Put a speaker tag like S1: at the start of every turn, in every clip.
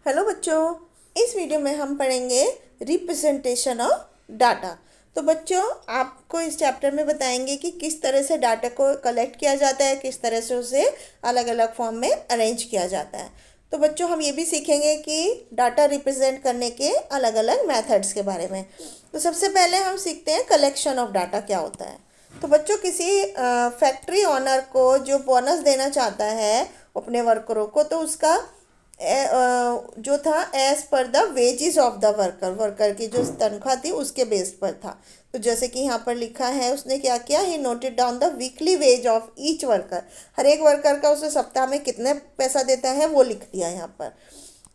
S1: Hello बच्चों, इस video में हम पढ़ेंगे रिप्रेजेंटेशन ऑफ डाटा। तो बच्चों, आपको इस चैप्टर में बताएंगे कि किस तरह से डाटा को कलेक्ट किया जाता है, किस तरह से उसे अलग अलग फॉर्म में अरेंज किया जाता है। तो बच्चों, हम ये भी सीखेंगे कि डाटा रिप्रेजेंट करने के अलग अलग मेथड्स के बारे में। तो सबसे पहले हम सीखते हैं कलेक्शन ऑफ डाटा क्या होता है। तो बच्चों, किसी फैक्ट्री ओनर को जो बोनस देना चाहता है अपने वर्करों को, तो उसका जो था as per the wages of the worker, worker की जो तनख्वाह थी उसके बेस पर था। तो जैसे कि यहाँ पर लिखा है, उसने क्या किया, he noted down the weekly wage of each worker. हर एक वर्कर का उसे सप्ताह में कितने पैसा देता है वो लिख दिया यहाँ पर।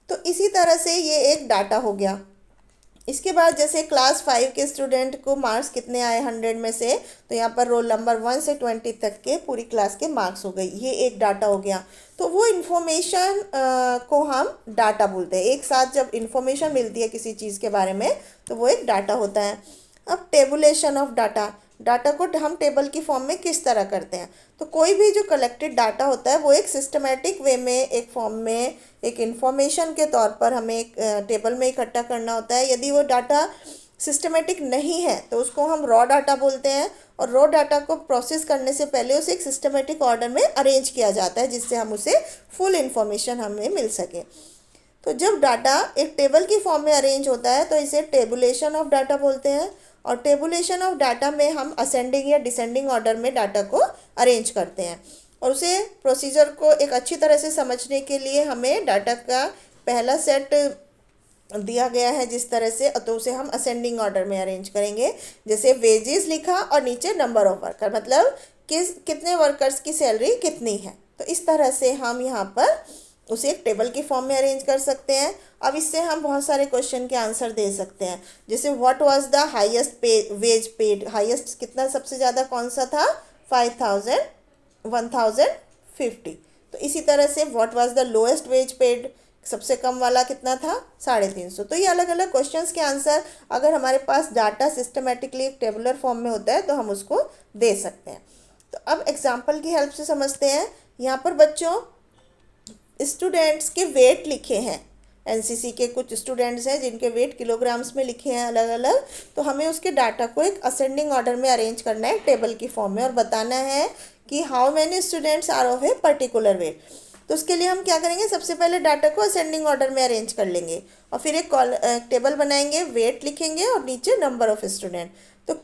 S1: तो इसी तरह से ये एक डाटा हो गया। इसके बाद जैसे क्लास 5 के स्टूडेंट को मार्क्स कितने आए 100 में से, तो यहाँ पर रोल नंबर 1 से 20 तक के पूरी क्लास के मार्क्स हो गए, ये एक डाटा हो गया। तो वो इन्फॉर्मेशन को हम डाटा बोलते हैं। एक साथ जब इन्फॉर्मेशन मिलती है किसी चीज़ के बारे में तो वो एक डाटा होता है। अब टेबुलेशन ऑफ डाटा, डाटा को हम टेबल की फॉर्म में किस तरह करते हैं। तो कोई भी जो कलेक्टेड डाटा होता है वो एक सिस्टमेटिक वे में, एक फॉर्म में, एक इन्फॉर्मेशन के तौर पर हमें एक टेबल में इकट्ठा करना होता है। यदि वो डाटा सिस्टमेटिक नहीं है तो उसको हम रॉ डाटा बोलते हैं, और रॉ डाटा को प्रोसेस करने से पहले उसे एक सिस्टमेटिक ऑर्डर में अरेंज किया जाता है जिससे हम उसे फुल इन्फॉर्मेशन हमें मिल सके। तो जब डाटा एक टेबल की फॉर्म में अरेंज होता है तो इसे टेबुलेशन ऑफ डाटा बोलते हैं। और टेबुलेशन ऑफ डाटा में हम असेंडिंग या डिसेंडिंग ऑर्डर में डाटा को अरेंज करते हैं, और उसे प्रोसीजर को एक अच्छी तरह से समझने के लिए हमें डाटा का पहला सेट दिया गया है जिस तरह से, तो उसे हम असेंडिंग ऑर्डर में अरेंज करेंगे। जैसे वेजेस लिखा और नीचे नंबर ऑफ वर्कर, मतलब कितने वर्कर्स की सैलरी कितनी है। तो इस तरह से हम यहाँ पर उसे एक टेबल की फॉर्म में अरेंज कर सकते हैं। अब इससे हम बहुत सारे क्वेश्चन के आंसर दे सकते हैं। जैसे what was the highest wage paid, highest कितना सबसे ज़्यादा कौन सा था, 5000, 1050। तो इसी तरह से what was the lowest wage paid, सबसे कम वाला कितना था, 350। तो ये अलग अलग क्वेश्चंस के आंसर अगर हमारे पास डाटा सिस्टमेटिकली एक टेबुलर फॉर्म में होता है तो हम उसको दे सकते हैं। तो अब एग्जाम्पल की हेल्प से समझते हैं। यहाँ पर बच्चों स्टूडेंट्स के वेट लिखे हैं, एनसीसी के कुछ स्टूडेंट्स हैं जिनके वेट किलोग्राम्स में लिखे हैं अलग अलग। तो हमें उसके डाटा को एक असेंडिंग ऑर्डर में अरेंज करना है टेबल की फॉर्म में, और बताना है कि how many students are of a particular weight. तो उसके लिए हम क्या करेंगे, सबसे पहले डाटा को असेंडिंग ऑर्डर में अरेंज कर लेंगे और फिर एक टेबल बनाएंगे, वेट लिखेंगे और नीचे नंबर ऑफ स्टूडेंट। तो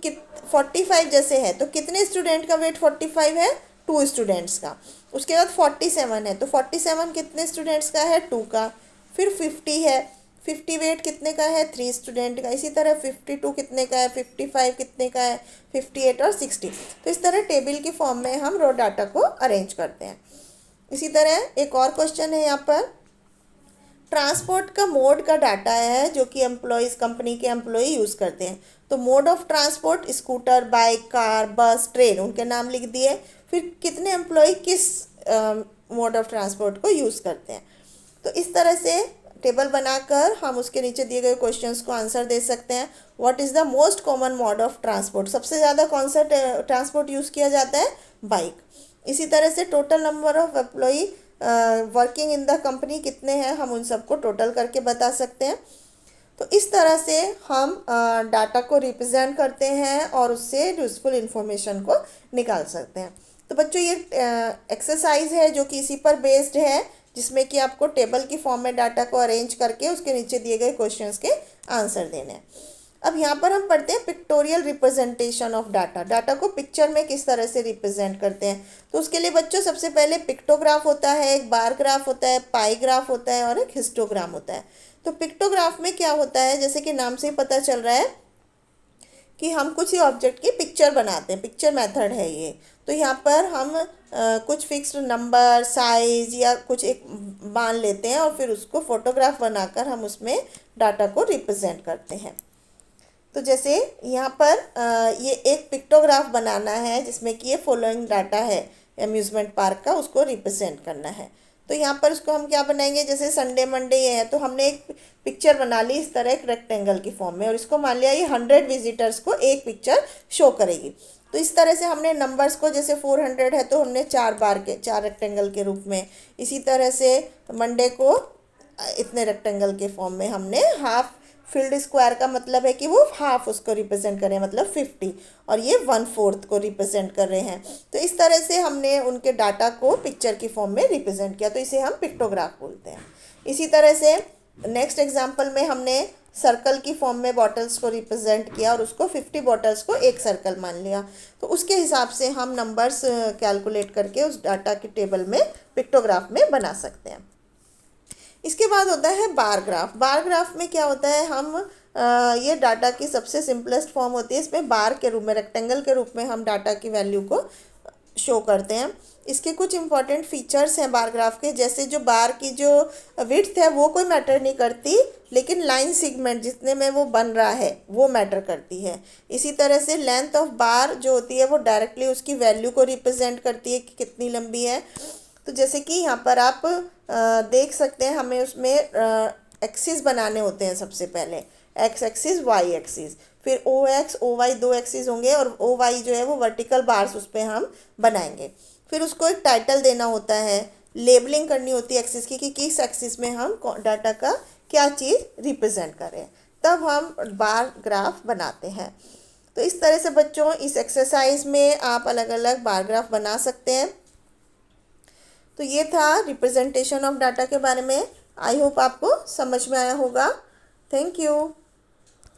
S1: 45 जैसे है तो कितने स्टूडेंट का वेट 45 है, 2 स्टूडेंट्स का। उसके बाद 47 है तो 47 कितने स्टूडेंट्स का है, 2 का। फिर 50 है, 50 वेट कितने का है, 3 स्टूडेंट का। इसी तरह 52 कितने का है, 55 कितने का है, 58 और 60। तो इस तरह टेबल की फॉर्म में हम रो डाटा को अरेंज करते हैं। इसी तरह एक और क्वेश्चन है यहाँ पर, ट्रांसपोर्ट का मोड का डाटा है जो कि एम्प्लॉयज़, कंपनी के एम्प्लॉय यूज़ करते हैं। तो mode of transport scooter, bike, car, बस, ट्रेन, उनके नाम लिख दिए। फिर कितने एम्प्लॉय किस मोड ऑफ ट्रांसपोर्ट को यूज़ करते हैं। तो इस तरह से टेबल बनाकर हम उसके नीचे दिए गए क्वेश्चंस को आंसर दे सकते हैं। What is the most common mode of transport, सबसे ज़्यादा कौन सा ट्रांसपोर्ट यूज़ किया जाता है, बाइक। इसी तरह से total number of employee working in the company कितने हैं, हम उन सबको टोटल करके बता सकते हैं। तो इस तरह से हम डाटा को रिप्रेजेंट करते हैं और उससे यूजफुल इंफॉर्मेशन को निकाल सकते हैं। तो बच्चों, ये एक्सरसाइज है जो कि इसी पर बेस्ड है, जिसमें कि आपको टेबल की फॉर्म में डाटा को अरेंज करके उसके नीचे दिए गए क्वेश्चंस के आंसर देने हैं। अब यहाँ पर हम पढ़ते हैं pictorial representation of data, data को पिक्चर में किस तरह से रिप्रेजेंट करते हैं। तो उसके लिए बच्चों सबसे पहले पिक्टोग्राफ होता है, एक बार ग्राफ होता है, पाई ग्राफ होता है और एक हिस्टोग्राम होता है। तो पिक्टोग्राफ में क्या होता है, जैसे कि नाम से ही पता चल रहा है कि हम कुछ ही ऑब्जेक्ट की पिक्चर बनाते हैं, पिक्चर मेथड है ये। तो यहाँ पर हम कुछ फिक्स्ड नंबर, साइज या कुछ एक मान लेते हैं और फिर उसको फोटोग्राफ बनाकर हम उसमें डाटा को रिप्रेजेंट करते हैं। तो जैसे यहाँ पर ये एक पिक्टोग्राफ बनाना है जिसमें कि ये फॉलोइंग डाटा है अम्यूज़मेंट पार्क का, उसको रिप्रेजेंट करना है। तो यहाँ पर उसको हम क्या बनाएंगे, जैसे संडे मंडे ये है तो हमने एक पिक्चर बना ली इस तरह एक रेक्टेंगल की फॉर्म में, और इसको मान लिया ये 100 विजिटर्स को एक पिक्चर शो करेगी। तो इस तरह से हमने नंबर्स को, जैसे 400 है तो हमने 4 बार के 4 रेक्टेंगल के रूप में, इसी तरह से मंडे को इतने रेक्टेंगल के फॉर्म में हमने हाफ फील्ड स्क्वायर का मतलब है कि वो हाफ उसको रिप्रेजेंट कर रहे हैं, मतलब 50, और ये 1/4 को रिप्रेजेंट कर रहे हैं। तो इस तरह से हमने उनके डाटा को पिक्चर की फॉर्म में रिप्रेजेंट किया, तो इसे हम पिक्टोग्राफ बोलते हैं। इसी तरह से नेक्स्ट एग्जाम्पल में हमने सर्कल की फॉर्म में बॉटल्स को रिप्रेजेंट किया और उसको 50 बॉटल्स को एक सर्कल मान लिया, तो उसके हिसाब से हम नंबर्स कैलकुलेट करके उस डाटा की टेबल में पिक्टोग्राफ में बना सकते हैं। इसके बाद होता है बार ग्राफ। बार ग्राफ में क्या होता है, हम ये डाटा की सबसे सिंपलेस्ट फॉर्म होती है, इसमें बार के रूप में, रेक्टेंगल के रूप में हम डाटा की वैल्यू को शो करते हैं। इसके कुछ इंपॉर्टेंट फीचर्स हैं बार ग्राफ के, जैसे जो बार की जो विड्थ है वो कोई मैटर नहीं करती, लेकिन लाइन सेगमेंट जितने में वो बन रहा है वो मैटर करती है। इसी तरह से लेंथ ऑफ बार जो होती है वो डायरेक्टली उसकी वैल्यू को रिप्रेजेंट करती है कि कितनी लंबी है। तो जैसे कि यहाँ पर आप देख सकते हैं, हमें उसमें एक्सिस बनाने होते हैं। सबसे पहले एक्स एक्सिस, वाई एक्सिस, फिर ओ एक्स ओ वाई, दो एक्सिस होंगे, और ओ वाई जो है वो वर्टिकल बार्स उस पर हम बनाएंगे। फिर उसको एक टाइटल देना होता है, लेबलिंग करनी होती है एक्सिस की कि किस एक्सिस में हम डाटा का क्या चीज़ रिप्रेजेंट करें, तब हम बार ग्राफ बनाते हैं। तो इस तरह से बच्चों इस एक्सरसाइज में आप अलग अलग बार ग्राफ बना सकते हैं। तो ये था रिप्रेजेंटेशन ऑफ डाटा के बारे में। आई होप आपको समझ में आया होगा। Thank you.